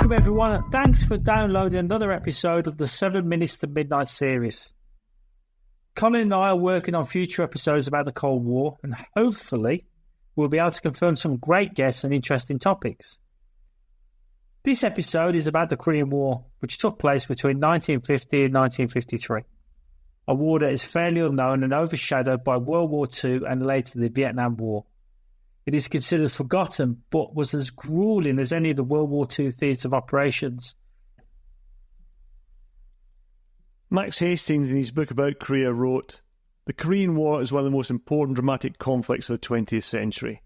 Welcome everyone, and thanks for downloading another episode of the 7 Minutes to Midnight series. Colin and I are working on future episodes about the Cold War, and hopefully we'll be able to confirm some great guests and interesting topics. This episode is about the Korean War, which took place between 1950 and 1953. A war that is fairly unknown and overshadowed by World War II and later the Vietnam War. It is considered forgotten, but was as gruelling as any of the World War II theatres of operations. Max Hastings, in his book about Korea, wrote, "The Korean War is one of the most important dramatic conflicts of the 20th century.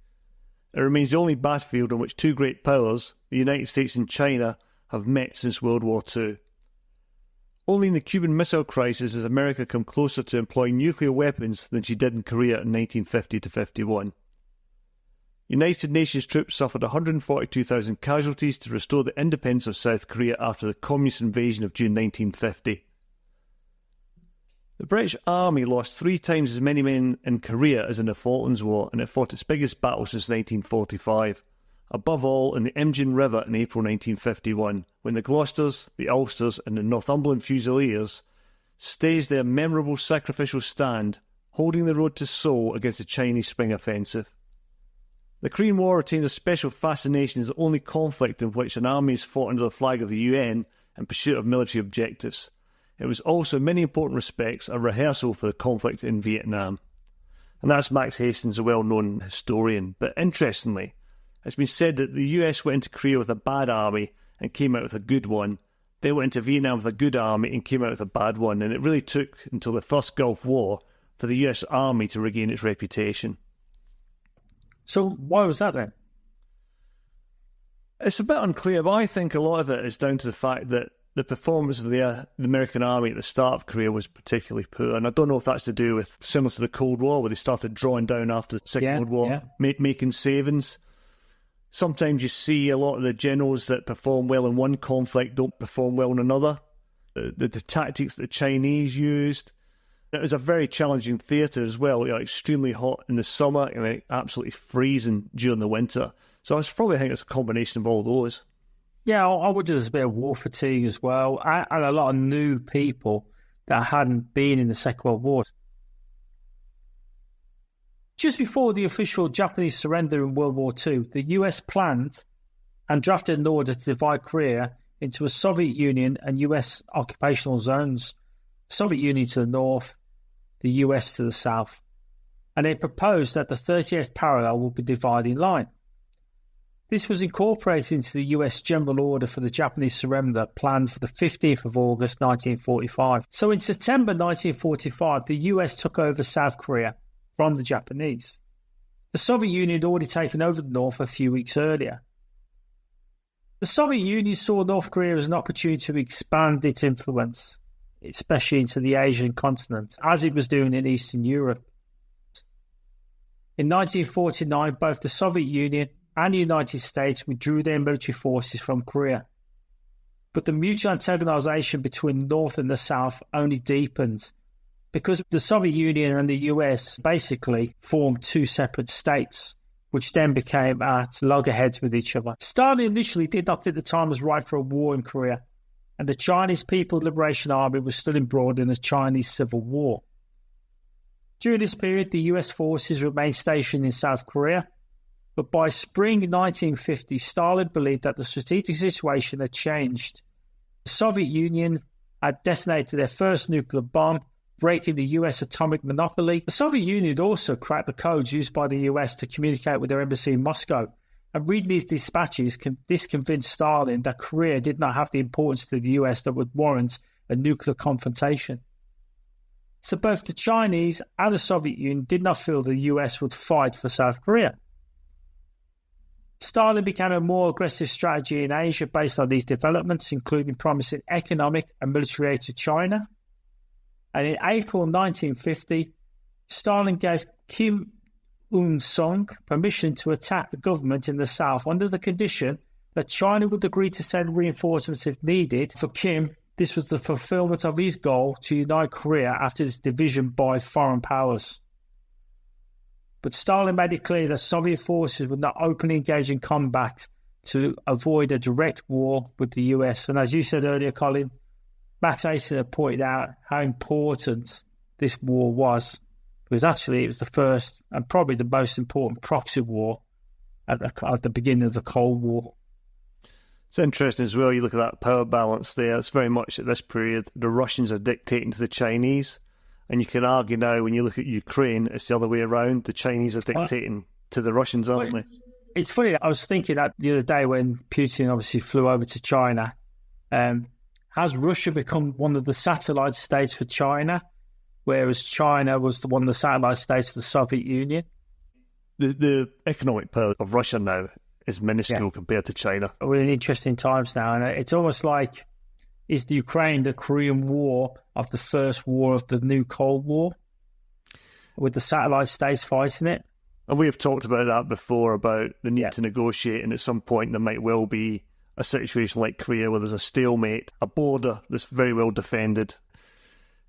It remains the only battlefield on which two great powers, the United States and China, have met since World War II. Only in the Cuban Missile Crisis has America come closer to employing nuclear weapons than she did in Korea in 1950 to 51. United Nations troops suffered 142,000 casualties to restore the independence of South Korea after the communist invasion of June 1950. The British Army lost 3 times as many men in Korea as in the Falklands War, and it fought its biggest battle since 1945, above all in the Imjin River in April 1951, when the Gloucesters, the Ulsters and the Northumberland Fusiliers staged their memorable sacrificial stand, holding the road to Seoul against the Chinese spring offensive. The Korean War retains a special fascination as the only conflict in which an army is fought under the flag of the UN in pursuit of military objectives. It was also, in many important respects, a rehearsal for the conflict in Vietnam." And that's Max Hastings, a well-known historian. But interestingly, it's been said that the US went into Korea with a bad army and came out with a good one. They went into Vietnam with a good army and came out with a bad one. And it really took until the first Gulf War for the US Army to regain its reputation. So why was that then? It's a bit unclear, but I think a lot of it is down to the fact that the performance of the American army at the start of Korea was particularly poor. And I don't know if that's to do with, similar to the Cold War, where they started drawing down after the Second World War, making savings. Sometimes you see a lot of the generals that perform well in one conflict don't perform well in another. The tactics that the Chinese used. It was a very challenging theatre as well, extremely hot in the summer and absolutely freezing during the winter. So I probably think it's a combination of all those. Yeah, I would do a bit of war fatigue as well, and a lot of new people that hadn't been in the Second World War. Just before the official Japanese surrender in World War II, the US planned and drafted an order to divide Korea into a Soviet Union and US occupational zones. Soviet Union to the north, the US to the south. And they proposed that the 38th parallel would be dividing line. This was incorporated into the US General Order for the Japanese surrender planned for the 15th of August 1945. So in September 1945, the US took over South Korea from the Japanese. The Soviet Union had already taken over the north a few weeks earlier. The Soviet Union saw North Korea as an opportunity to expand its influence, especially into the Asian continent, as it was doing in Eastern Europe. In 1949, both the Soviet Union and the United States withdrew their military forces from Korea. But the mutual antagonisation between the North and the South only deepened, because the Soviet Union and the US basically formed 2 separate states, which then became at loggerheads with each other. Stalin initially did not think the time was right for a war in Korea, and the Chinese People's Liberation Army was still embroiled in the Chinese Civil War. During this period, the US forces remained stationed in South Korea, but by spring 1950, Stalin believed that the strategic situation had changed. The Soviet Union had detonated their first nuclear bomb, breaking the US atomic monopoly. The Soviet Union had also cracked the codes used by the US to communicate with their embassy in Moscow. And reading these dispatches, this convinced Stalin that Korea did not have the importance to the US that would warrant a nuclear confrontation. So both the Chinese and the Soviet Union did not feel the US would fight for South Korea. Stalin began a more aggressive strategy in Asia based on these developments, including promising economic and military aid to China. And in April 1950, Stalin gave Kim Il-sung permission to attack the government in the south under the condition that China would agree to send reinforcements if needed. For Kim, this was the fulfillment of his goal to unite Korea after its division by foreign powers. But Stalin made it clear that Soviet forces would not openly engage in combat to avoid a direct war with the US. And as you said earlier, Colin, Max Hastings pointed out how important this war was, because actually it was the first and probably the most important proxy war at the beginning of the Cold War. It's interesting as well, you look at that power balance there, it's very much at this period, the Russians are dictating to the Chinese, and you can argue now when you look at Ukraine, it's the other way around, the Chinese are dictating to the Russians, aren't they? It's funny, I was thinking that the other day when Putin obviously flew over to China, has Russia become one of the satellite states for China, whereas China was one of the satellite states of the Soviet Union? The economic power of Russia now is minuscule compared to China. We're in interesting times now, and it's almost like, is the Ukraine the Korean War of the first war of the new Cold War, with the satellite states fighting it? And we have talked about that before, about the need to negotiate, and at some point there might well be a situation like Korea where there's a stalemate, a border that's very well defended.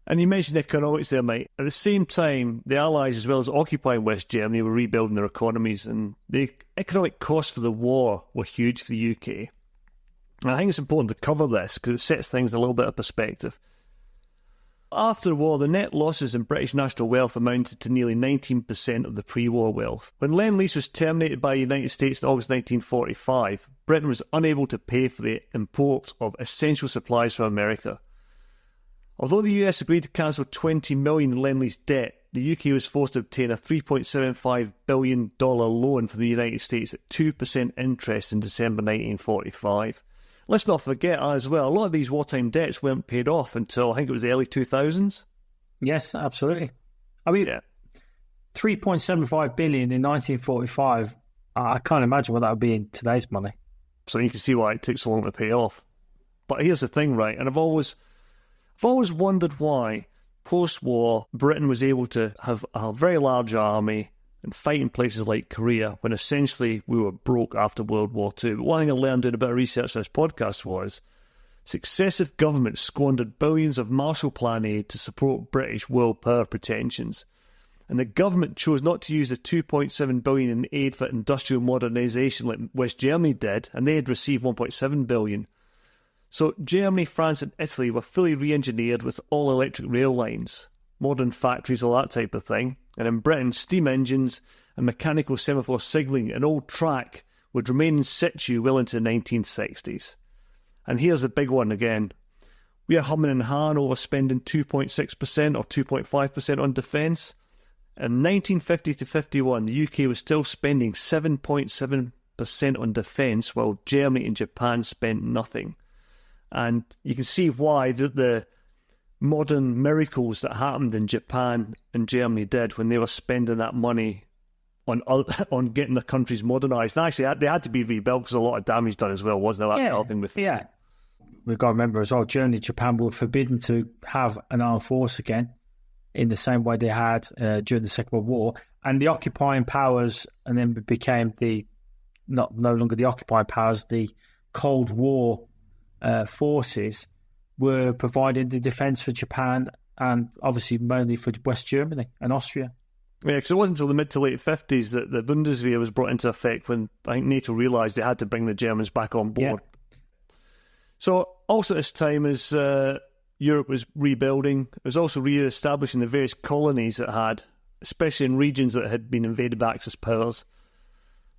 And you mentioned economics there, Mike. At the same time, the Allies, as well as occupying West Germany, were rebuilding their economies, and the economic costs for the war were huge for the UK. And I think it's important to cover this because it sets things in a little bit of perspective. After the war, the net losses in British national wealth amounted to nearly 19% of the pre-war wealth. When Lend-Lease was terminated by the United States in August 1945, Britain was unable to pay for the import of essential supplies from America. Although the US agreed to cancel $20 million in Lend-Lease debt, the UK was forced to obtain a $3.75 billion loan from the United States at 2% interest in December 1945. Let's not forget as well, a lot of these wartime debts weren't paid off until I think it was the early 2000s. Yes, absolutely. I mean, $3.75 billion in 1945, I can't imagine what that would be in today's money. So you can see why it took so long to pay off. But here's the thing, right, and I've always wondered why, post-war, Britain was able to have a very large army and fight in places like Korea when essentially we were broke after World War II. But one thing I learned doing a bit of research for this podcast was successive governments squandered billions of Marshall Plan aid to support British world power pretensions. And the government chose not to use the $2.7 billion in aid for industrial modernisation like West Germany did, and they had received $1.7 billion. So Germany, France and Italy were fully re-engineered with all-electric rail lines, modern factories, all that type of thing. And in Britain, steam engines and mechanical semaphore signalling and old track would remain in situ well into the 1960s. And here's the big one again. We are humming and hawing over spending 2.6% or 2.5% on defence. In 1950 to 51, the UK was still spending 7.7% on defence, while Germany and Japan spent nothing. And you can see why the modern miracles that happened in Japan and Germany did when they were spending that money on getting the countries modernised. And actually, they had to be rebuilt because a lot of damage done as well, wasn't there? That's helping with. Yeah. We've got to remember as well, Germany and Japan were forbidden to have an armed force again in the same way they had during the Second World War. And the occupying powers, and then became no longer the occupying powers, the Cold War forces were providing the defence for Japan and obviously mainly for West Germany and Austria. Yeah, because it wasn't until the mid to late 50s that the Bundeswehr was brought into effect when I think NATO realised they had to bring the Germans back on board. Yeah. So also at this time as Europe was rebuilding, it was also re-establishing the various colonies it had, especially in regions that had been invaded by Axis powers.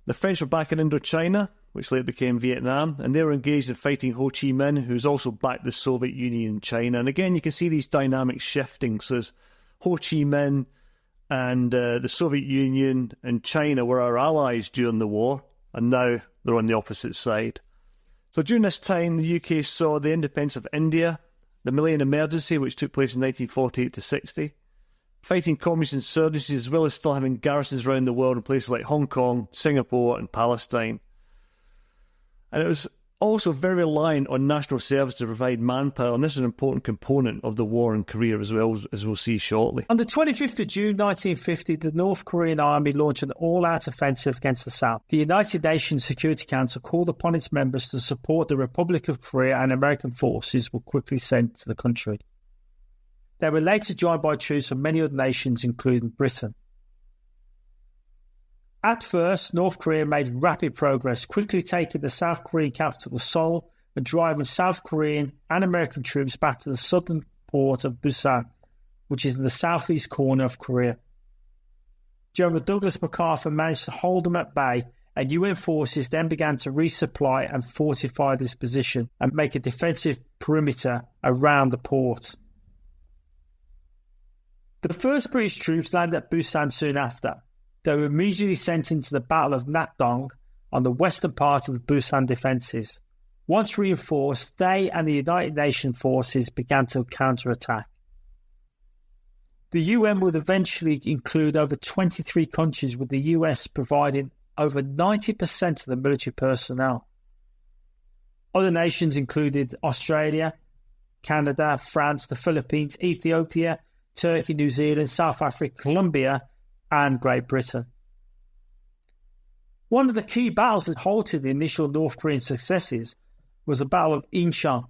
The French were back in Indochina, which later became Vietnam, and they were engaged in fighting Ho Chi Minh, who's also backed the Soviet Union and China. And again, you can see these dynamics shifting. So as Ho Chi Minh and the Soviet Union and China were our allies during the war, and now they're on the opposite side. So during this time, the UK saw the independence of India, the Malayan Emergency, which took place in 1948 to 60, fighting communist insurgencies, as well as still having garrisons around the world in places like Hong Kong, Singapore and Palestine. And it was also very reliant on national service to provide manpower, and this is an important component of the war in Korea as well, as we'll see shortly. On the 25th of June 1950, the North Korean army launched an all-out offensive against the South. The United Nations Security Council called upon its members to support the Republic of Korea, and American forces were quickly sent to the country. They were later joined by troops from many other nations, including Britain. At first, North Korea made rapid progress, quickly taking the South Korean capital Seoul and driving South Korean and American troops back to the southern port of Busan, which is in the southeast corner of Korea. General Douglas MacArthur managed to hold them at bay, and UN forces then began to resupply and fortify this position and make a defensive perimeter around the port. The first British troops landed at Busan soon after. They were immediately sent into the Battle of Nakdong on the western part of the Busan defences. Once reinforced, they and the United Nations forces began to counterattack. The UN would eventually include over 23 countries, with the US providing over 90% of the military personnel. Other nations included Australia, Canada, France, the Philippines, Ethiopia, Turkey, New Zealand, South Africa, Colombia, and Great Britain. One of the key battles that halted the initial North Korean successes was the Battle of Imjin.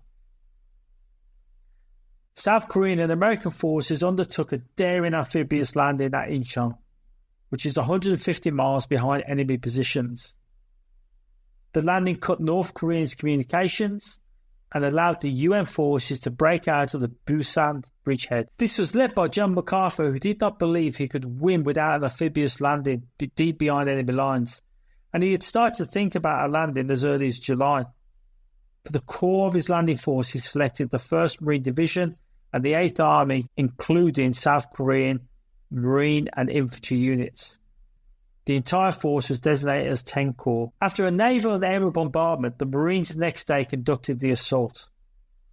South Korean and American forces undertook a daring amphibious landing at Imjin, which is 150 miles behind enemy positions. The landing cut North Korea's communications and allowed the UN forces to break out of the Busan bridgehead. This was led by John MacArthur, who did not believe he could win without an amphibious landing deep behind enemy lines, and he had started to think about a landing as early as July. For the core of his landing force, he selected the 1st Marine Division and the 8th Army, including South Korean Marine and Infantry units. The entire force was designated as 10 Corps. After a naval and aerial bombardment, the Marines the next day conducted the assault.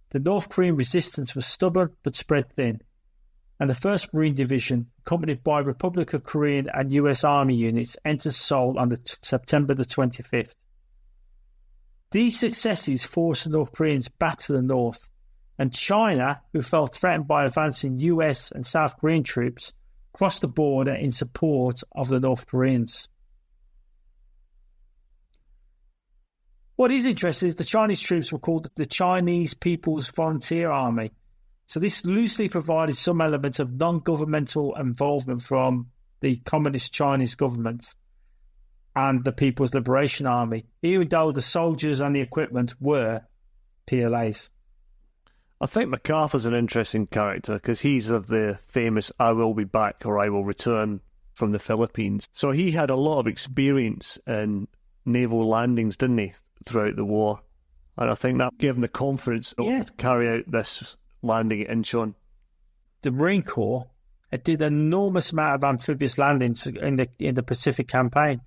The North Korean resistance was stubborn but spread thin, and the 1st Marine Division, accompanied by Republic of Korean and US Army units, entered Seoul on September the 25th. These successes forced the North Koreans back to the north, and China, who felt threatened by advancing US and South Korean troops, crossed the border in support of the North Koreans. What is interesting is the Chinese troops were called the Chinese People's Volunteer Army. So this loosely provided some elements of non-governmental involvement from the Communist Chinese government and the People's Liberation Army, even though the soldiers and the equipment were PLAs. I think MacArthur's an interesting character because he's of the famous "I will be back" or "I will return" from the Philippines. So he had a lot of experience in naval landings, didn't he, throughout the war? And I think that gave him the confidence to carry out this landing at Incheon. The Marine Corps did an enormous amount of amphibious landings in the Pacific campaign.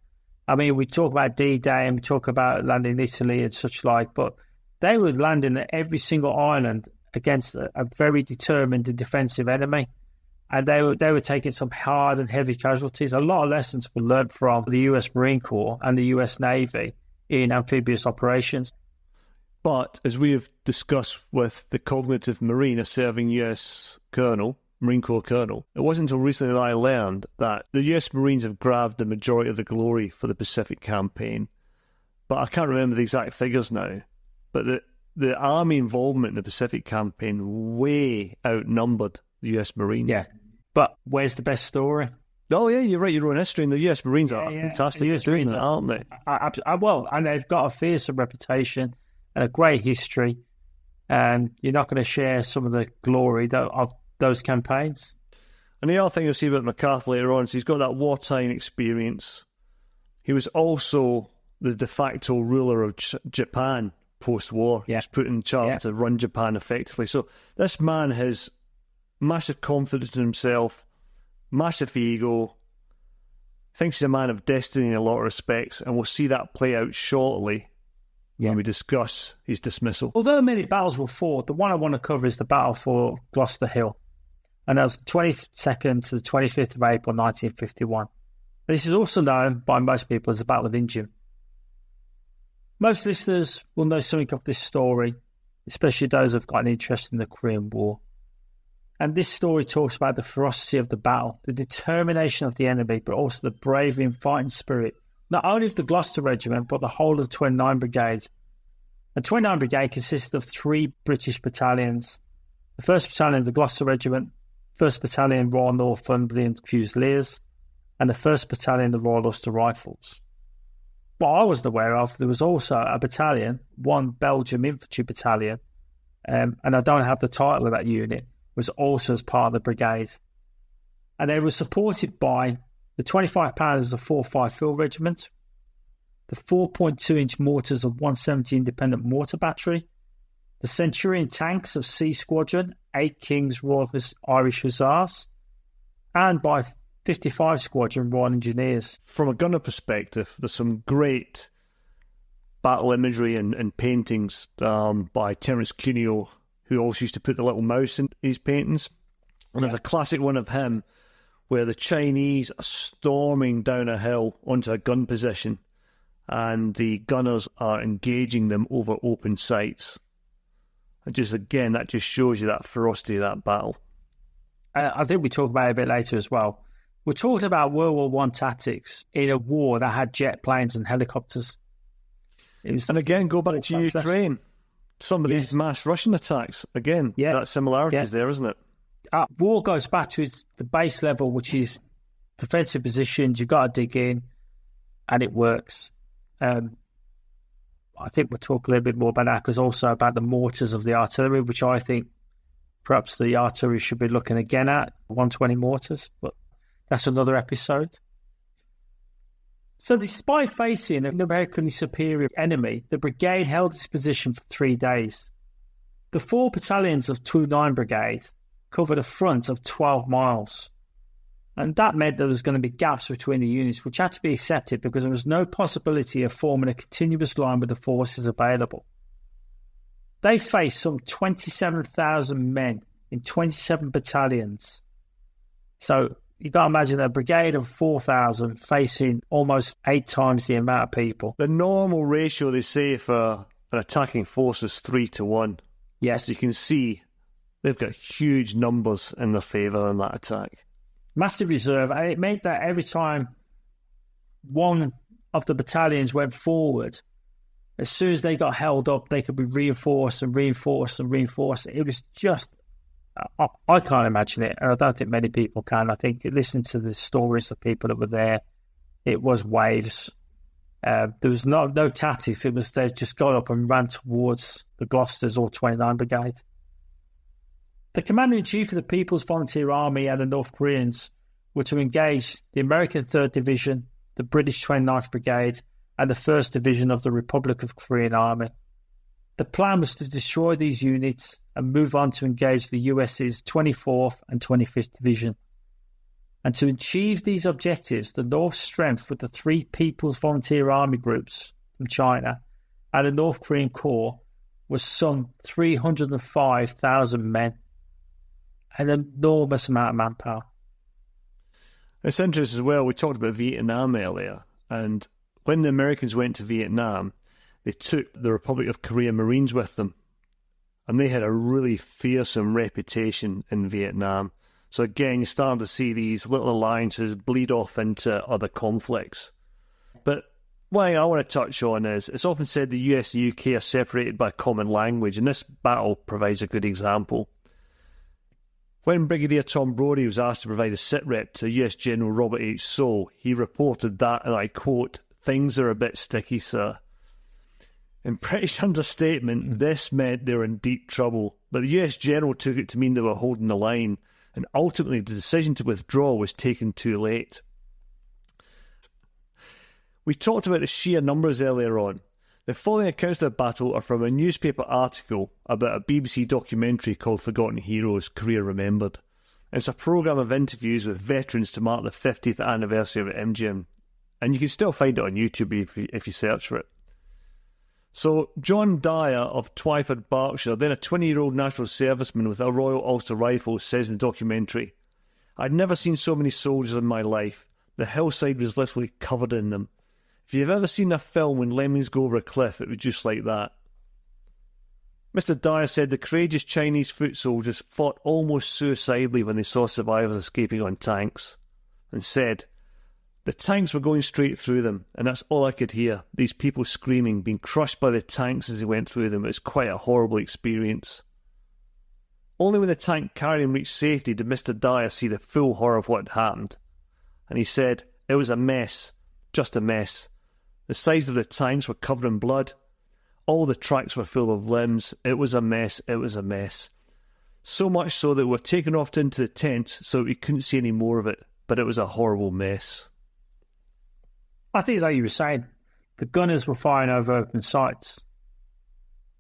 I mean, we talk about D-Day and we talk about landing in Italy and such like, but they were landing at every single island against a very determined and defensive enemy. And they were taking some hard and heavy casualties. A lot of lessons were learned from the US Marine Corps and the US Navy in amphibious operations. But as we have discussed with the cognitive Marine, a serving US colonel, Marine Corps colonel, it wasn't until recently that I learned that the US Marines have grabbed the majority of the glory for the Pacific campaign. But I can't remember the exact figures now. But the Army involvement in the Pacific campaign way outnumbered the US Marines. Yeah, but where's the best story? Oh, yeah, you're right, your own history, and the US Marines are fantastic at doing that, aren't they? Well, and they've got a fearsome reputation and a great history, and you're not going to share some of the glory of those campaigns. And the other thing you'll see about MacArthur later on is he's got that wartime experience. He was also the de facto ruler of Japan post-war. Yeah. He was put in charge to run Japan effectively. So this man has massive confidence in himself, massive ego, thinks he's a man of destiny in a lot of respects, and we'll see that play out shortly when we discuss his dismissal. Although many battles were fought, the one I want to cover is the battle for Gloucester Hill. And that was the 22nd to the 25th of April 1951. This is also known by most people as the Battle of Imjin. Most listeners will know something of this story, especially those who have got an interest in the Korean War. And this story talks about the ferocity of the battle, the determination of the enemy, but also the bravery and fighting spirit, not only of the Gloucester Regiment, but the whole of the 29 Brigade. The 29 Brigade consisted of 3 British battalions. The 1st Battalion of the Gloucester Regiment, 1st Battalion Royal Northumberland Fusiliers, and the 1st Battalion, the Royal Ulster Rifles. What I wasn't aware of, there was also a battalion, 1 Belgium Infantry Battalion, and I don't have the title of that unit, was also as part of the brigade. And they were supported by the 25 pounders of 4-5 Field Regiment, the 4.2-inch mortars of 170 Independent Mortar Battery, the Centurion tanks of C Squadron, 8 King's Royal Irish Hussars, and by 55 Squadron Royal Engineers. From a gunner perspective, there's some great battle imagery and paintings by Terence Cuneo, who also used to put the little mouse in his paintings. And there's a classic one of him where the Chinese are storming down a hill onto a gun position, and the gunners are engaging them over open sights. And just again, that just shows you that ferocity of that battle. I think we talk about it a bit later as well. We're talking about World War I tactics in a war that had jet planes and helicopters. And again, go back to Ukraine. Some of these mass Russian attacks, again, that similarity is there, isn't it? War goes back to the base level, which is defensive positions. You've got to dig in, and it works. I think we'll talk a little bit more about that, because also about the mortars of the artillery, which I think perhaps the artillery should be looking again at, 120 mortars, but that's another episode. So despite facing an numerically superior enemy, the brigade held its position for 3 days. The 4 battalions of 2-9 Brigade covered a front of 12 miles. And that meant there was going to be gaps between the units, which had to be accepted because there was no possibility of forming a continuous line with the forces available. They faced some 27,000 men in 27 battalions. So you got to imagine a brigade of 4,000 facing almost 8 times the amount of people. The normal ratio, they say, for an attacking force is 3-1. Yes. You can see they've got huge numbers in their favour in that attack. Massive reserve, and it meant that every time one of the battalions went forward, as soon as they got held up, they could be reinforced and reinforced and reinforced. It was just, I can't imagine it, and I don't think many people can. I think listening to the stories of people that were there, it was waves. There was no tactics. It was they just got up and ran towards the Gloucesters or 29 Brigade. The Commander-in-Chief of the People's Volunteer Army and the North Koreans were to engage the American 3rd Division, the British 29th Brigade, and the 1st Division of the Republic of Korean Army. The plan was to destroy these units and move on to engage the US's 24th and 25th Division. And to achieve these objectives, the North's strength with the 3 People's Volunteer Army groups from China and the North Korean Corps was some 305,000 men. An enormous amount of manpower. It's interesting as well, we talked about Vietnam earlier, and when the Americans went to Vietnam, they took the Republic of Korea Marines with them, and they had a really fearsome reputation in Vietnam. So again, you're starting to see these little alliances bleed off into other conflicts. But one thing I want to touch on is, it's often said the US and the UK are separated by common language, and this battle provides a good example. When Brigadier Tom Brodie was asked to provide a sitrep to US General Robert H. Soule, he reported that, and I quote, "Things are a bit sticky, sir." In British understatement, this meant they were in deep trouble, but the US General took it to mean they were holding the line, and ultimately the decision to withdraw was taken too late. We talked about the sheer numbers earlier on. The following accounts of the battle are from a newspaper article about a BBC documentary called Forgotten Heroes, Career Remembered. It's a programme of interviews with veterans to mark the 50th anniversary of Imjin, and you can still find it on YouTube if you search for it. So, John Dyer of Twyford, Berkshire, then a 20-year-old national serviceman with a Royal Ulster Rifles, says in the documentary, "I'd never seen so many soldiers in my life. The hillside was literally covered in them. If you've ever seen a film when lemmings go over a cliff, it was just like that." Mr. Dyer said the courageous Chinese foot soldiers fought almost suicidally when they saw survivors escaping on tanks, and said, "The tanks were going straight through them, and that's all I could hear, these people screaming, being crushed by the tanks as they went through them. It was quite a horrible experience." Only when the tank carrier reached safety did Mr. Dyer see the full horror of what had happened. and he said, "It was a mess, just a mess. The sides of the tanks were covered in blood. All the tracks were full of limbs. It was a mess, it was a mess. So much so that we were taken off into the tent so that we couldn't see any more of it, but it was a horrible mess." I think, like you were saying, the gunners were firing over open sights.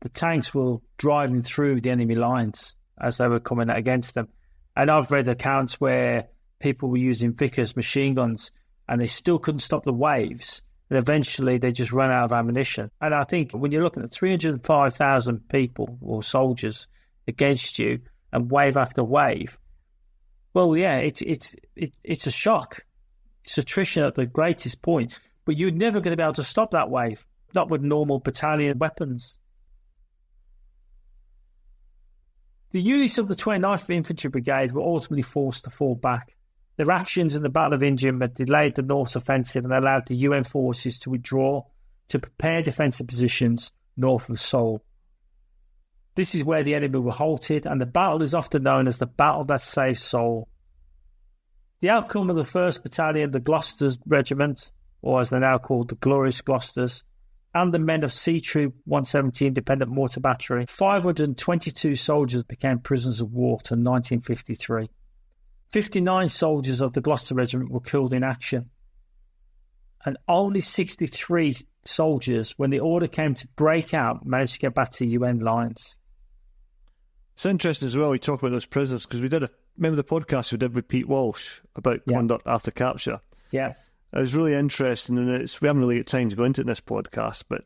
The tanks were driving through the enemy lines as they were coming against them. And I've read accounts where people were using Vickers machine guns and they still couldn't stop the waves. And eventually they just ran out of ammunition. And I think when you're looking at 305,000 people or soldiers against you and wave after wave, well, yeah, it's a shock. It's attrition at the greatest point. But you're never going to be able to stop that wave, not with normal battalion weapons. The units of the 29th Infantry Brigade were ultimately forced to fall back. Their actions in the Battle of Imjin had delayed the North's offensive and allowed the UN forces to withdraw to prepare defensive positions north of Seoul. This is where the enemy were halted, and the battle is often known as the battle that saved Seoul. The outcome of the 1st Battalion, the Gloucester Regiment, or as they're now called, the Glorious Gloucesters, and the men of C Troop 170 Independent Mortar Battery, 522 soldiers became prisoners of war till 1953. 59 soldiers of the Gloucester Regiment were killed in action, and only 63 soldiers, when the order came to break out, managed to get back to UN lines. It's interesting as well, we talk about those prisoners, because remember the podcast we did with Pete Walsh about conduct after capture? Yeah. It was really interesting, and we haven't really got time to go into it in this podcast, but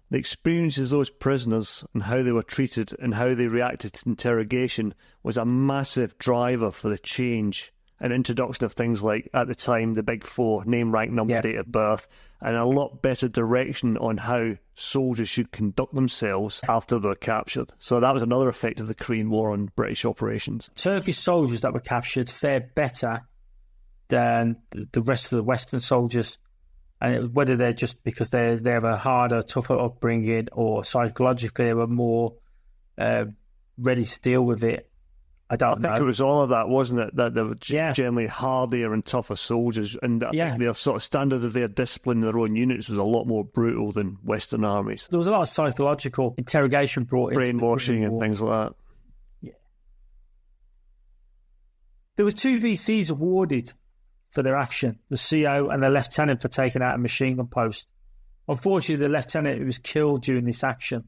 the experiences of those prisoners and how they were treated and how they reacted to interrogation was a massive driver for the change and introduction of things like, at the time, the Big Four, name, rank, number, date of birth, and a lot better direction on how soldiers should conduct themselves after they're captured. So that was another effect of the Korean War on British operations. Turkish soldiers that were captured fared better than the rest of the Western soldiers, and whether they're just because they have a harder, tougher upbringing, or psychologically they were more ready to deal with it, I think it was all of that, wasn't it? That they were generally hardier and tougher soldiers, and I think their sort of standard of their discipline in their own units was a lot more brutal than Western armies. There was a lot of psychological interrogation brought in, brainwashing and things like that. Yeah, there were 2 VCs awarded for their action, the CO and the lieutenant for taking out a machine gun post. Unfortunately, the lieutenant was killed during this action.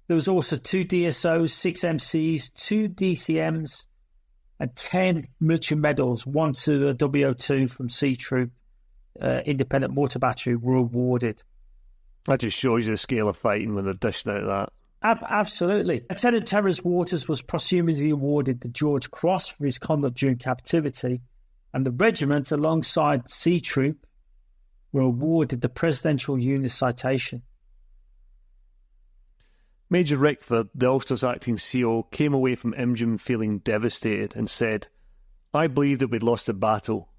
There was also 2 DSOs, 6 MCs, 2 DCMs, and 10 military medals, 1 to the WO2 from C Troop, Independent Mortar Battery, were awarded. That just shows you the scale of fighting when they're dished out that. Absolutely. Lieutenant Terence Waters was posthumously awarded the George Cross for his conduct during captivity, and the regiment, alongside C Troop, were awarded the Presidential Unit Citation. Major Rickford, the Ulster's acting CO, came away from Imjin feeling devastated and said, "I believed that we'd lost the battle,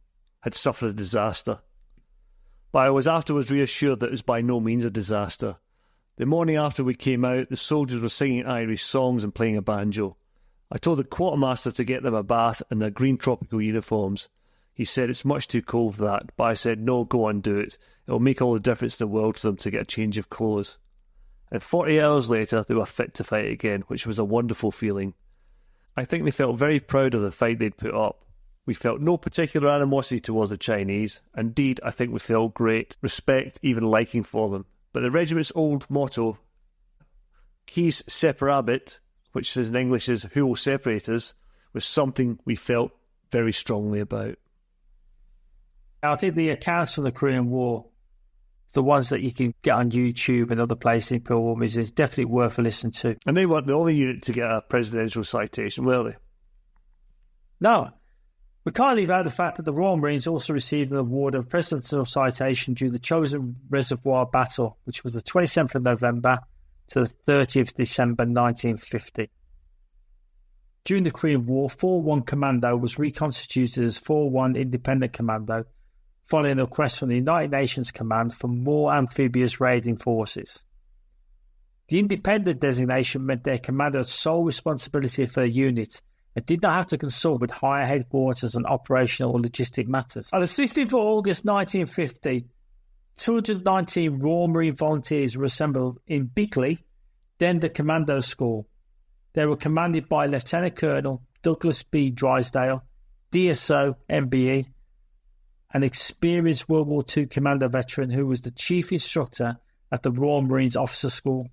had suffered a disaster. But I was afterwards reassured that it was by no means a disaster. The morning after we came out, the soldiers were singing Irish songs and playing a banjo. I told the quartermaster to get them a bath in their green tropical uniforms. He said it's much too cold for that, but I said, no, go on, do it. It'll make all the difference in the world to them to get a change of clothes. And 40 hours later, they were fit to fight again, which was a wonderful feeling. I think they felt very proud of the fight they'd put up. We felt no particular animosity towards the Chinese. Indeed, I think we felt great respect, even liking for them. But the regiment's old motto, Quis separabit, which in English is who will separate us, was something we felt very strongly about. I think the accounts of the Korean War, the ones that you can get on YouTube and other places in Pearl Armies, is definitely worth a listen to. And they weren't the only unit to get a presidential citation, were they? No. We can't leave out the fact that the Royal Marines also received an award of presidential citation during the Chosin Reservoir Battle, which was the 27th of November to the 30th of December 1950. During the Korean War, 4-1 Commando was reconstituted as 4-1 Independent Commando, following a request from the United Nations Command for more amphibious raiding forces. The independent designation meant their commander had sole responsibility for a unit and did not have to consult with higher headquarters on operational or logistic matters. On the 16th of August 1950, 219 Royal Marine volunteers were assembled in Bigley, then the Commando School. They were commanded by Lieutenant Colonel Douglas B. Drysdale, DSO, MBE, an experienced World War II Commando veteran who was the chief instructor at the Royal Marines Officer School.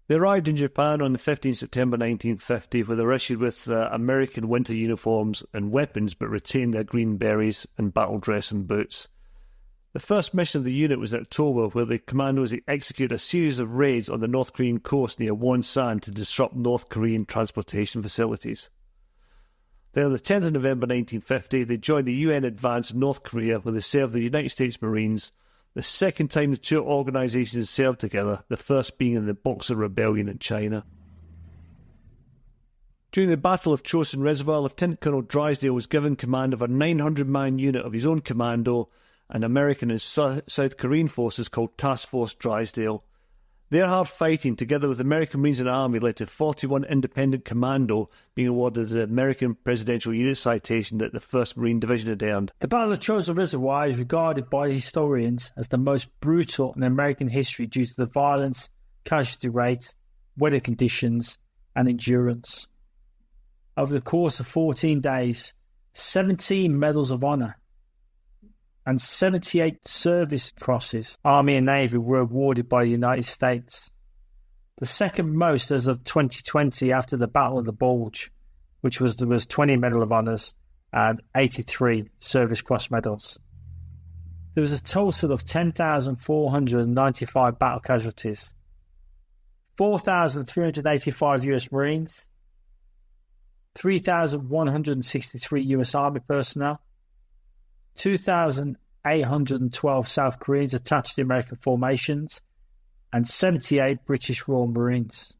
They arrived in Japan on the 15th September 1950, where they were issued with American winter uniforms and weapons, but retained their green berets and battle dress and boots. The first mission of the unit was in October, where the commandos executed a series of raids on the North Korean coast near Wonsan to disrupt North Korean transportation facilities. Then on the 10th of November 1950, they joined the UN advance in North Korea, where they served the United States Marines, the second time the two organisations served together, the first being in the Boxer Rebellion in China. During the Battle of Chosin Reservoir, Lieutenant Colonel Drysdale was given command of a 900-man unit of his own commando, and American and South Korean forces called Task Force Drysdale. Their hard fighting, together with American Marines and Army, led to 41 Independent Commando being awarded the American Presidential Unit Citation that the 1st Marine Division had earned. The Battle of Chosin Reservoir is regarded by historians as the most brutal in American history due to the violence, casualty rate, weather conditions, and endurance. Over the course of 14 days, 17 Medals of Honor and 78 Service Crosses, Army and Navy, were awarded by the United States. The second most as of 2020 after the Battle of the Bulge, which was 20 Medal of Honors and 83 Service Cross medals. There was a total of 10,495 battle casualties, 4,385 US Marines, 3,163 US Army personnel, 2,812 South Koreans attached to American formations, and 78 British Royal Marines.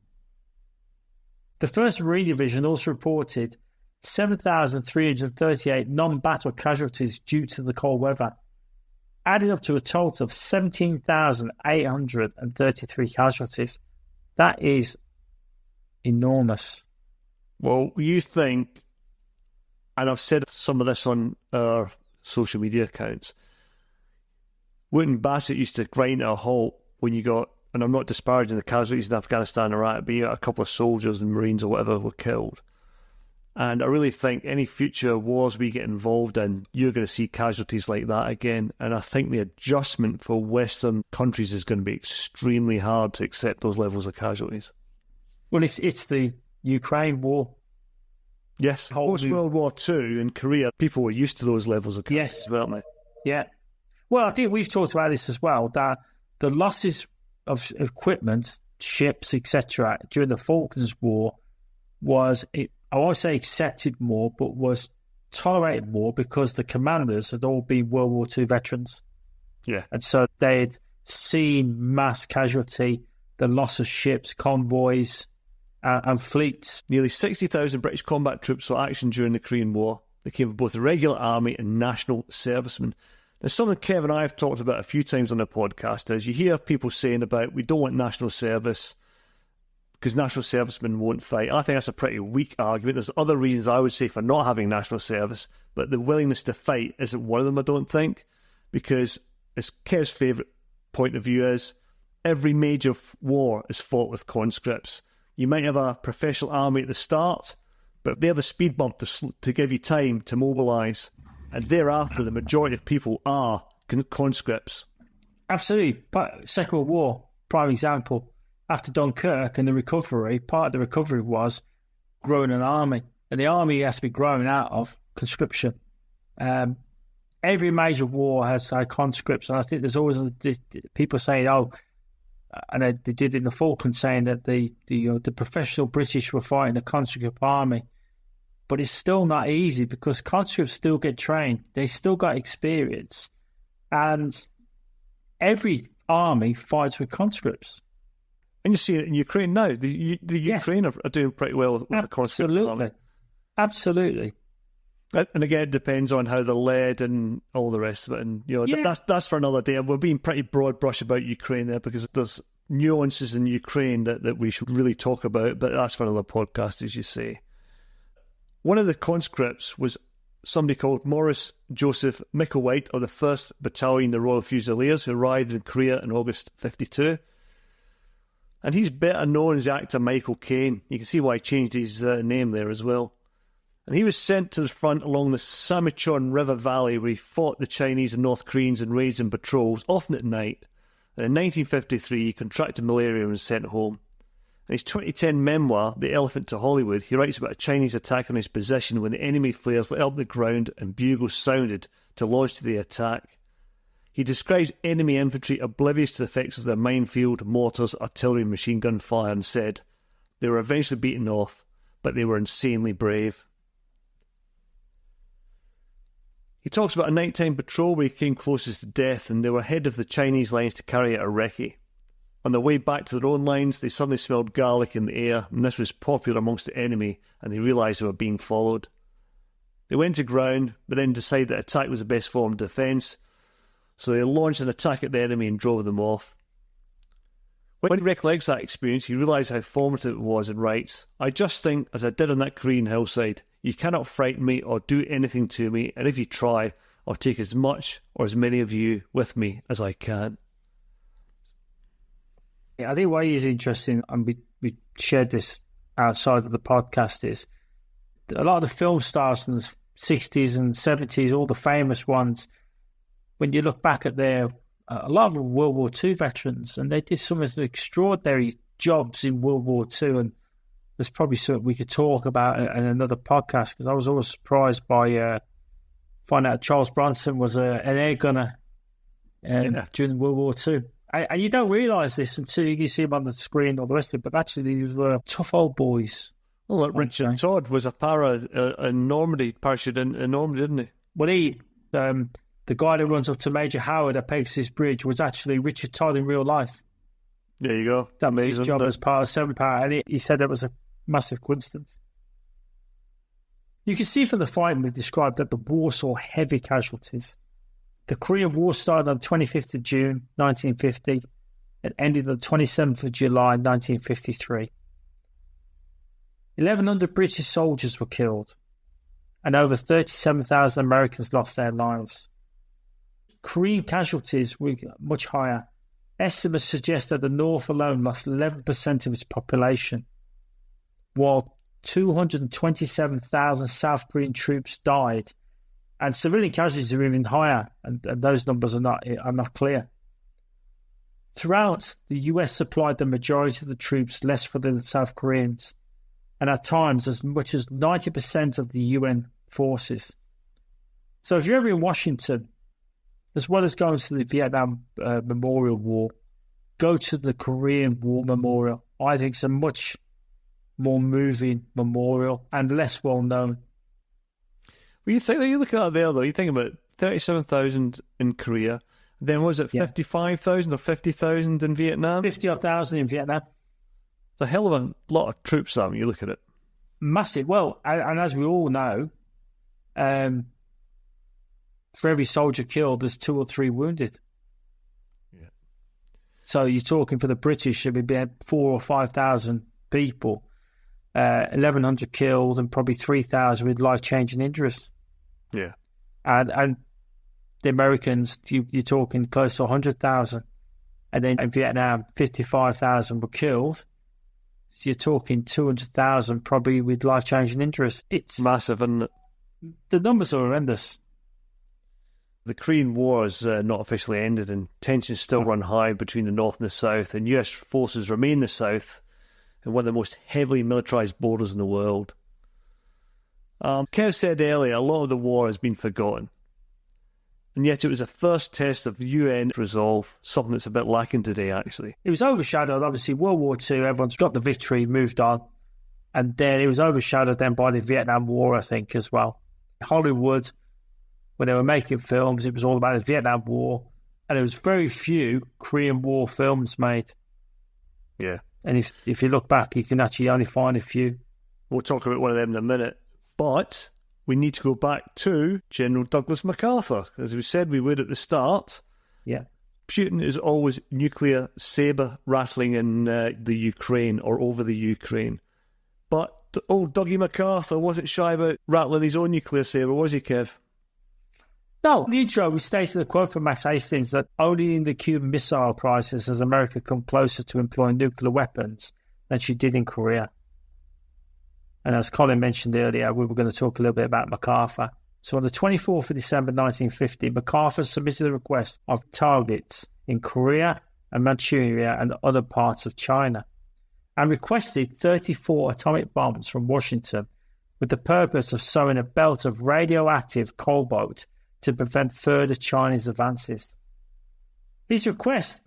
The 1st Marine Division also reported 7,338 non-battle casualties due to the cold weather, adding up to a total of 17,833 casualties. That is enormous. Well, you think, and I've said some of this on our social media accounts, Wooten Bassett used to grind to a halt when you got, and I'm not disparaging the casualties in Afghanistan or Iraq, but you got a couple of soldiers and Marines or whatever were killed. And I really think any future wars we get involved in, you're going to see casualties like that again. And I think the adjustment for Western countries is going to be extremely hard to accept those levels of casualties. Well, it's the Ukraine war. Yes, post-World War II in Korea, people were used to those levels of casualties, yes, weren't they? Yeah. Well, I think we've talked about this as well, that the losses of equipment, ships, etc., during the Falklands War was, I won't say accepted more, but was tolerated more because the commanders had all been World War II veterans. Yeah. And so they'd seen mass casualty, the loss of ships, convoys, and fleets. Nearly 60,000 British combat troops saw action during the Korean War. They came from both the regular army and national servicemen. Now, something Kev and I have talked about a few times on the podcast is you hear people saying about we don't want national service because national servicemen won't fight. I think that's a pretty weak argument. There's other reasons I would say for not having national service, but the willingness to fight isn't one of them, I don't think, because as Kev's favourite point of view is, every major war is fought with conscripts. You might have a professional army at the start, but they have a speed bump to give you time to mobilise. And thereafter, the majority of people are conscripts. Absolutely. But Second World War, prime example. After Dunkirk and the recovery, part of the recovery was growing an army. And the army has to be grown out of conscription. Every major war has had conscripts. And I think there's always people saying, and they did it in the Falklands, saying that the professional British were fighting a conscript army. But it's still not easy because conscripts still get trained. They still got experience. And every army fights with conscripts. And you see it in Ukraine now. The Ukraine are doing pretty well with the conscript army. Absolutely. And again, it depends on how they're led and all the rest of it. And that's for another day. We're being pretty broad brush about Ukraine there because there's nuances in Ukraine that we should really talk about, but that's for another podcast, as you say. One of the conscripts was somebody called Morris Joseph Micklewhite of the 1st Battalion, the Royal Fusiliers, who arrived in Korea in August 1952. And he's better known as the actor Michael Caine. You can see why he changed his name there as well. And he was sent to the front along the Samichon River Valley, where he fought the Chinese and North Koreans in raids and patrols, often at night. And in 1953, he contracted malaria and was sent home. In his 2010 memoir, The Elephant to Hollywood, he writes about a Chinese attack on his position when the enemy flares lit up the ground and bugles sounded to launch the attack. He describes enemy infantry oblivious to the effects of their minefield, mortars, artillery and machine gun fire and said, "They were eventually beaten off, but they were insanely brave." He talks about a nighttime patrol where he came closest to death and they were ahead of the Chinese lines to carry out a recce. On their way back to their own lines, they suddenly smelled garlic in the air, and this was popular amongst the enemy, and they realised they were being followed. They went to ground, but then decided that attack was the best form of defence, so they launched an attack at the enemy and drove them off. When he recollects that experience, he realised how formative it was and writes, "I just think, as I did on that Korean hillside, you cannot frighten me or do anything to me, and if you try, I'll take as much or as many of you with me as I can." Yeah, I think what is interesting, and we shared this outside of the podcast, is a lot of the film stars in the 60s and 70s, all the famous ones, when you look back at a lot of them were World War II veterans, and they did some extraordinary jobs in World War II, and there's probably something we could talk about in another podcast, because I was always surprised by finding out Charles Bronson was an air gunner during World War II. And you don't realise this until you see him on the screen or the rest of it, but actually these were tough old boys. Well, like Richard Todd was a in Normandy, parachute in Normandy, didn't he? Well, the guy that runs up to Major Howard at Pegasus Bridge was actually Richard Todd in real life. There you go. That made his job as part of 7 Power, and he said that was a massive coincidence. You can see from the fighting we've described that the war saw heavy casualties. The Korean War started on the 25th of June 1950 and ended on the 27th of July 1953. 1,100 British soldiers were killed, and over 37,000 Americans lost their lives. Korean casualties were much higher. Estimates suggest that the North alone lost 11% of its population, while 227,000 South Korean troops died. And civilian casualties are even higher, and those numbers are not clear. Throughout, the US supplied the majority of the troops less for the South Koreans, and at times as much as 90% of the UN forces. So if you're ever in Washington, as well as going to the Vietnam Memorial War, go to the Korean War Memorial. I think it's a much more moving memorial and less well known. Well, you look at it there, though, you think about 37,000 in Korea, then was it 55,000 or 50,000 in Vietnam? 50,000 in Vietnam. It's a hell of a lot of troops, when you look at it. Massive. Well, and as we all know, for every soldier killed, there's 2 or 3 wounded. Yeah. So you're talking for the British, it would be 4,000 or 5,000 people, 1,100 killed, and probably 3,000 with life-changing injuries. Yeah. And the Americans, you're talking close to 100,000. And then in Vietnam, 55,000 were killed. So you're talking 200,000 probably with life-changing injuries. It's massive, isn't it? The numbers are horrendous. The Korean War has not officially ended, and tensions still run high between the North and the South, and US forces remain in the South in one of the most heavily militarised borders in the world. Kev said earlier, a lot of the war has been forgotten, and yet it was a first test of UN resolve, something that's a bit lacking today, actually. It was overshadowed, obviously, World War II, everyone's got the victory, moved on, and then it was overshadowed then by the Vietnam War, I think, as well. Hollywood, when they were making films, it was all about the Vietnam War, and there was very few Korean War films made. Yeah. And if you look back, you can actually only find a few. We'll talk about one of them in a minute. But we need to go back to General Douglas MacArthur, as we said we would at the start. Yeah. Putin is always nuclear sabre rattling in the Ukraine or over the Ukraine. But old Dougie MacArthur wasn't shy about rattling his own nuclear sabre, was he, Kev? No, in the intro, we stated a quote from Max Hastings that only in the Cuban Missile Crisis has America come closer to employing nuclear weapons than she did in Korea. And as Colin mentioned earlier, we were going to talk a little bit about MacArthur. So on the 24th of December 1950, MacArthur submitted a request of targets in Korea and Manchuria and other parts of China, and requested 34 atomic bombs from Washington with the purpose of sowing a belt of radioactive cobalt to prevent further Chinese advances. His request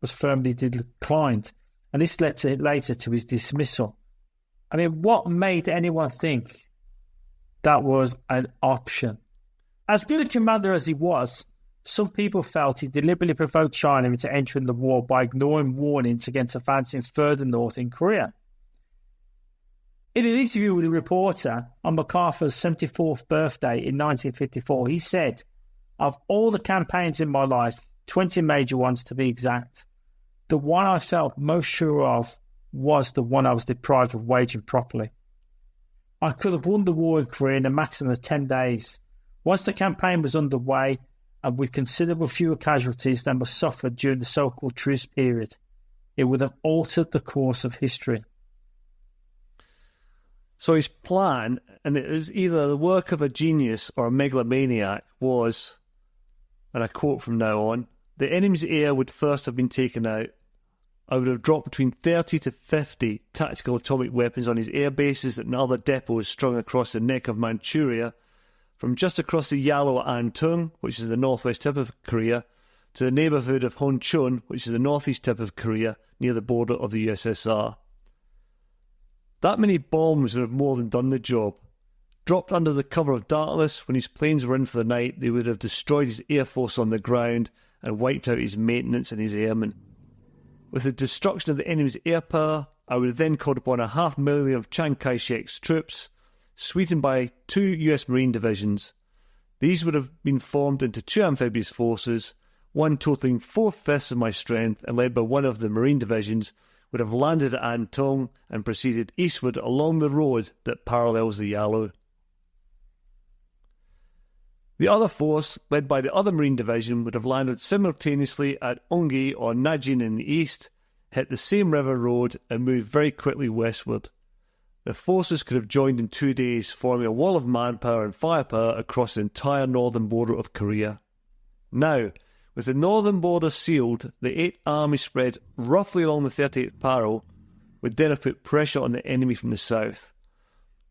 was firmly declined, and this led later to his dismissal. I mean, what made anyone think that was an option? As good a commander as he was, some people felt he deliberately provoked China into entering the war by ignoring warnings against advancing further north in Korea. In an interview with a reporter on MacArthur's 74th birthday in 1954, he said, "Of all the campaigns in my life, 20 major ones to be exact, the one I felt most sure of was the one I was deprived of waging properly. I could have won the war in Korea in a maximum of 10 days. Once the campaign was underway, and with considerable fewer casualties than were suffered during the so-called truce period, it would have altered the course of history." So his plan, and it was either the work of a genius or a megalomaniac, was, and I quote from now on, "The enemy's air would first have been taken out. I would have dropped between 30 to 50 tactical atomic weapons on his air bases and other depots strung across the neck of Manchuria, from just across the Yalu at Antung, which is the northwest tip of Korea, to the neighbourhood of Honchun, which is the northeast tip of Korea, near the border of the USSR. That many bombs would have more than done the job. Dropped under the cover of darkness, when his planes were in for the night, they would have destroyed his air force on the ground and wiped out his maintenance and his airmen. With the destruction of the enemy's air power, I would have then called upon 500,000 of Chiang Kai-shek's troops, sweetened by 2 US Marine divisions. These would have been formed into 2 amphibious forces, one totalling 4/5 of my strength and led by one of the Marine divisions, would have landed at Antung and proceeded eastward along the road that parallels the Yalu. The other force, led by the other Marine division, would have landed simultaneously at Ongi or Najin in the east, hit the same river road and moved very quickly westward. The forces could have joined in 2 days, forming a wall of manpower and firepower across the entire northern border of Korea. Now, with the northern border sealed, the 8th Army spread roughly along the 38th parallel would then have put pressure on the enemy from the south.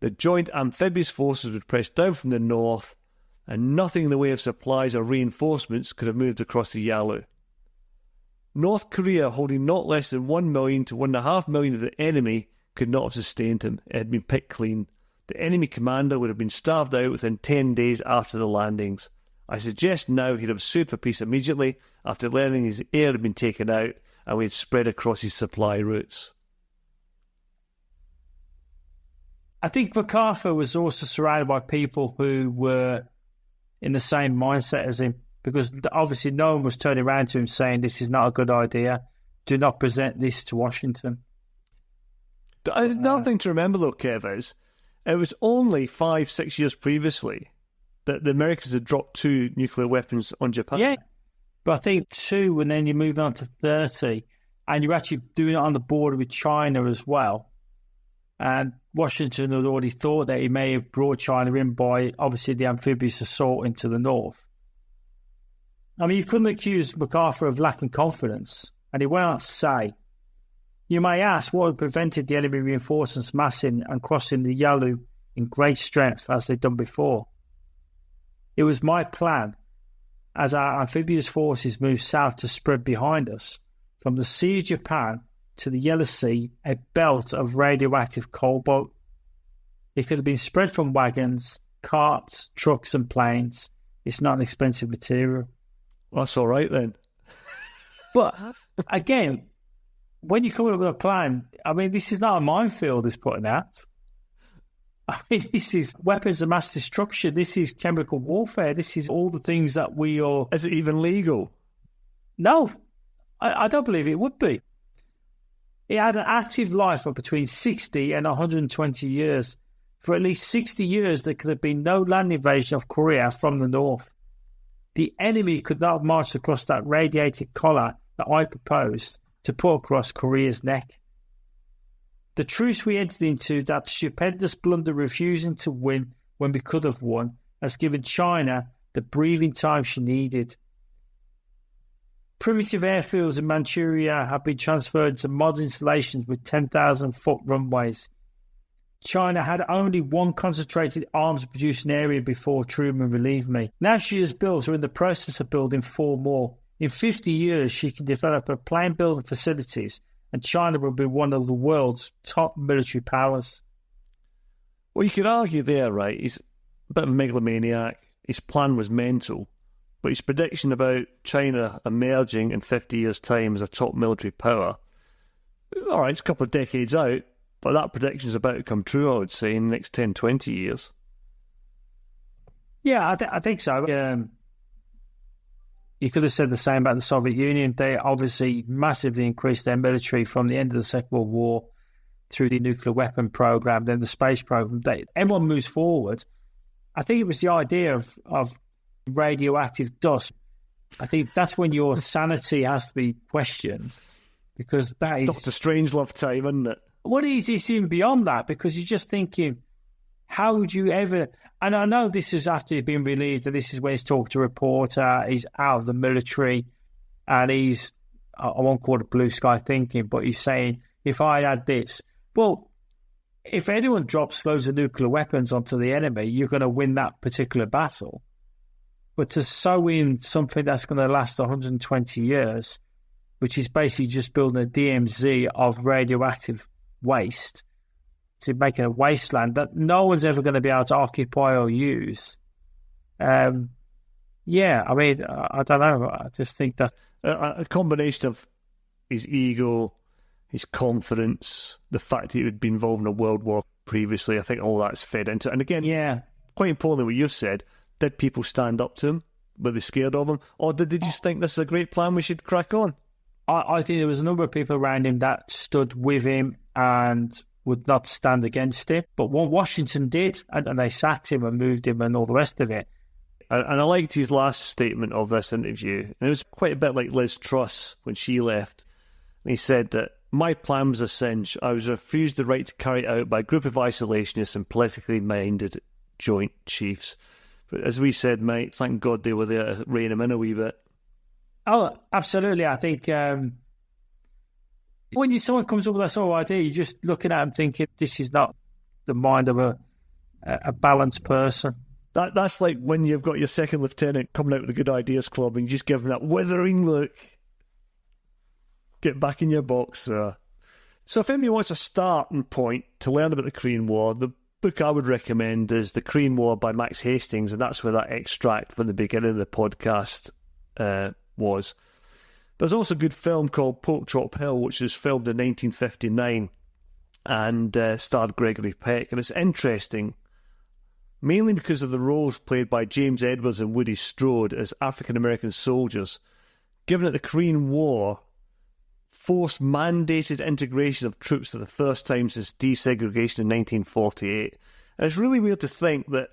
The joint amphibious forces would press down from the north, and nothing in the way of supplies or reinforcements could have moved across the Yalu. North Korea, holding not less than 1 million to 1.5 million of the enemy, could not have sustained him. It had been picked clean. The enemy commander would have been starved out within 10 days after the landings. I suggest now he'd have sued for peace immediately after learning his air had been taken out and we had spread across his supply routes. I think MacArthur was also surrounded by people who were in the same mindset as him, because obviously no one was turning around to him saying this is not a good idea, do not present this to Washington. Another thing to remember though, Kev, is it was only 5-6 years previously that the Americans had dropped 2 nuclear weapons on Japan. Yeah, but I think 2, and then you move on to 30, and you're actually doing it on the border with China as well. And Washington had already thought that he may have brought China in by, obviously, the amphibious assault into the north. I mean, you couldn't accuse MacArthur of lacking confidence, and he went on to say, "You may ask what had prevented the enemy reinforcements massing and crossing the Yalu in great strength as they'd done before. It was my plan, as our amphibious forces moved south, to spread behind us, from the Sea of Japan to the Yellow Sea, a belt of radioactive cobalt. It could have been spread from wagons, carts, trucks and planes. It's not an expensive material." Well, that's all right then. But again, when you come up with a plan, I mean, this is not a minefield he's putting out. I mean, this is weapons of mass destruction. This is chemical warfare. This is all the things that we are... Is it even legal? No, I don't believe it would be. It had an active life of between 60 and 120 years. For at least 60 years, there could have been no land invasion of Korea from the north. The enemy could not have marched across that radiated collar that I proposed to put across Korea's neck. The truce we entered into, that stupendous blunder refusing to win when we could have won, has given China the breathing time she needed. Primitive airfields in Manchuria have been transferred to modern installations with 10,000-foot runways. China had only one concentrated arms producing area before Truman relieved me. Now she has built, or in the process of building, 4 more. In 50 years, she can develop her plane building facilities, and China will be one of the world's top military powers. Well, you could argue there, right? He's a bit of a megalomaniac. His plan was mental. But his prediction about China emerging in 50 years' time as a top military power, all right, it's a couple of decades out, but that prediction is about to come true, I would say, in the next 10, 20 years. Yeah, I think so. You could have said the same about the Soviet Union. They obviously massively increased their military from the end of the Second World War through the nuclear weapon program, then the space program. Everyone moves forward. I think it was the idea of radioactive dust. I think that's when your sanity has to be questioned, because that is Dr. Strangelove time, isn't it? What is this even beyond that? Because you're just thinking, how would you ever... And I know this is after he's been relieved, and this is when he's talking to a reporter, he's out of the military, and he's, I won't call it blue sky thinking, but he's saying, if I had this... Well, if anyone drops loads of nuclear weapons onto the enemy, you're going to win that particular battle. But to sew in something that's going to last 120 years, which is basically just building a DMZ of radioactive waste, to make a wasteland that no one's ever going to be able to occupy or use. I mean, I don't know. I just think that... A combination of his ego, his confidence, the fact that he would be involved in a world war previously, I think all that's fed into it. And again, quite importantly what you said, did people stand up to him? Were they scared of him? Or did they just think this is a great plan, we should crack on? I think there was a number of people around him that stood with him and would not stand against him. But what Washington did, and they sacked him and moved him and all the rest of it. And I liked his last statement of this interview. And it was quite a bit like Liz Truss when she left. And he said that, my plan was a cinch. I was refused the right to carry it out by a group of isolationists and politically minded Joint Chiefs. But as we said, mate, thank God they were there to rein him in a wee bit. Oh, absolutely. I think when someone comes up with that sort of idea, you're just looking at him thinking, this is not the mind of a balanced person. That's like when you've got your second lieutenant coming out with the Good Ideas Club and you just give him that withering look. Get back in your box, sir. So if anybody wants a starting point to learn about the Korean War, the book I would recommend is The Korean War by Max Hastings, and that's where that extract from the beginning of the podcast was. There's also a good film called Pork Chop Hill, which was filmed in 1959 and starred Gregory Peck. And it's interesting, mainly because of the roles played by James Edwards and Woody Strode as African-American soldiers, given that the Korean War forced mandated integration of troops for the first time since desegregation in 1948. And it's really weird to think that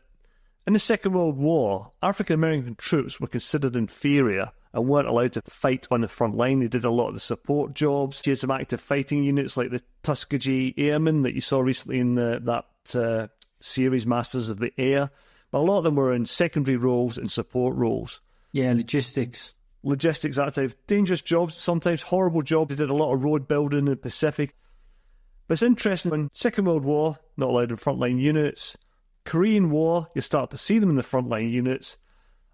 in the Second World War, African-American troops were considered inferior and weren't allowed to fight on the front line. They did a lot of the support jobs. You had some active fighting units like the Tuskegee Airmen that you saw recently in that series, Masters of the Air. But a lot of them were in secondary roles and support roles. Yeah, logistics, that type of dangerous jobs, sometimes horrible jobs. They did a lot of road building in the Pacific. But it's interesting, when Second World War, not allowed in frontline units. Korean War, you start to see them in the frontline units.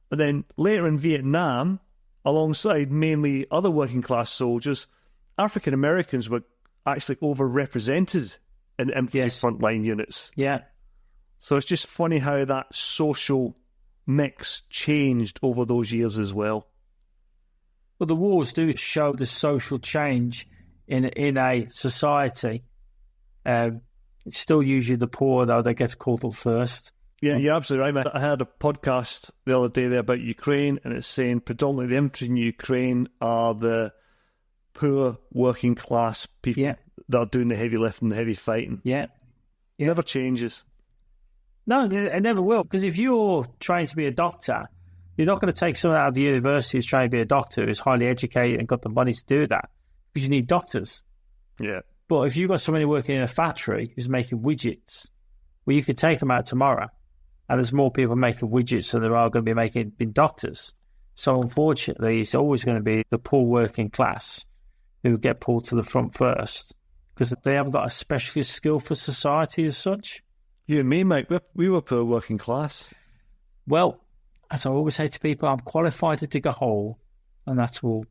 And then later in Vietnam, alongside mainly other working class soldiers, African Americans were actually overrepresented in infantry frontline units. Yeah. So it's just funny how that social mix changed over those years as well. Well, the wars do show the social change in a society. It's still usually the poor, though, that gets called up first. Yeah, you're absolutely right, man. I heard a podcast the other day there about Ukraine, and it's saying predominantly the infantry in Ukraine are the poor working class people that are doing the heavy lifting, the heavy fighting. Yeah. It never changes. No, it never will. Because if you're trying to be a doctor, you're not going to take someone out of the university who's trying to be a doctor, who's highly educated and got the money to do that, because you need doctors. Yeah. But if you've got somebody working in a factory who's making widgets, well, you could take them out tomorrow, and there's more people making widgets than there are going to be being doctors. So unfortunately, it's always going to be the poor working class who get pulled to the front first, because they haven't got a specialist skill for society as such. You and me, mate, we were poor working class. Well, as I always say to people, I'm qualified to dig a hole, and that's all.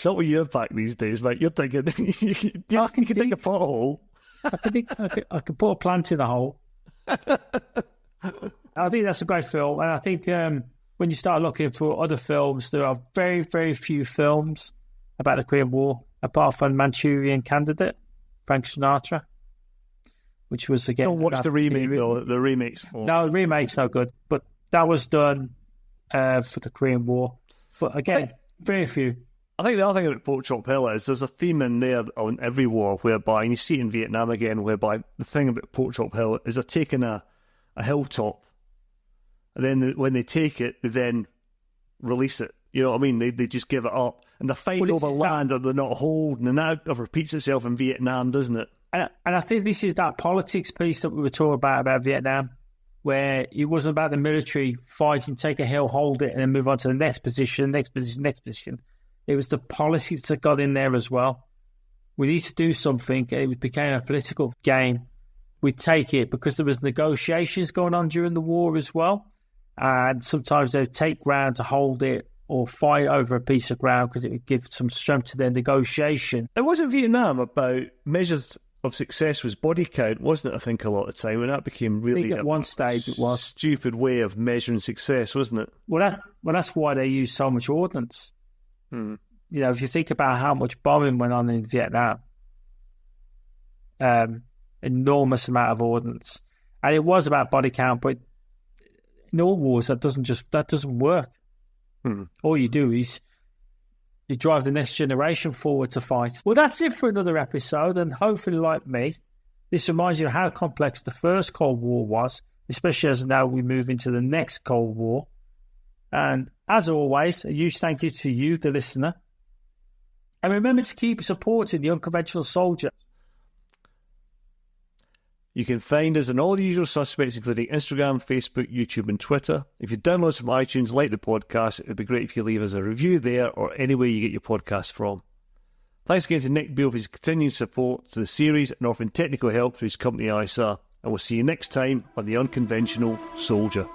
Not what you're back these days, mate. You're thinking, you can dig a pothole. I could put a plant in the hole. I think that's a great film, and I think when you start looking for other films, there are very, very few films about the Korean War, apart from Manchurian Candidate, Frank Sinatra, which was again. Don't watch the remake, though. The remake's no, the remake's no good, but that was done for the Korean War. Again, very few. I think the other thing about Pork Chop Hill is there's a theme in there on every war whereby, and you see it in Vietnam again, whereby the thing about Pork Chop Hill is they're taking a hilltop, and then when they take it, they then release it. You know what I mean? They just give it up. And they're fighting over land that they're not holding, and that repeats itself in Vietnam, doesn't it? And I think this is that politics piece that we were talking about Vietnam, where it wasn't about the military fighting, take a hill, hold it, and then move on to the next position, next position. It was the politics that got in there as well. We need to do something. It became a political game. We'd take it because there was negotiations going on during the war as well. And sometimes they'd take ground to hold it or fight over a piece of ground because it would give some strength to their negotiation. It wasn't Vietnam about measures of success was body count, wasn't it, I think, a lot of the time? When that became really at one stage it was stupid way of measuring success, wasn't it? Well, that's why they used so much ordnance. You know, if you think about how much bombing went on in Vietnam, enormous amount of ordnance, and it was about body count. But in all wars, that doesn't work. All you do is you drive the next generation forward to fight. Well, that's it for another episode, and hopefully, like me, this reminds you of how complex the first Cold War was, especially as now we move into the next Cold War. And as always, a huge thank you to you, the listener. And remember to keep supporting the unconventional soldier. You can find us on all the usual suspects, including Instagram, Facebook, YouTube, and Twitter. If you download us from iTunes, like the podcast, it would be great if you leave us a review there or anywhere you get your podcast from. Thanks again to Nick Beale for his continued support to the series and offering technical help through his company ISAR. And we'll see you next time on The Unconventional Soldier.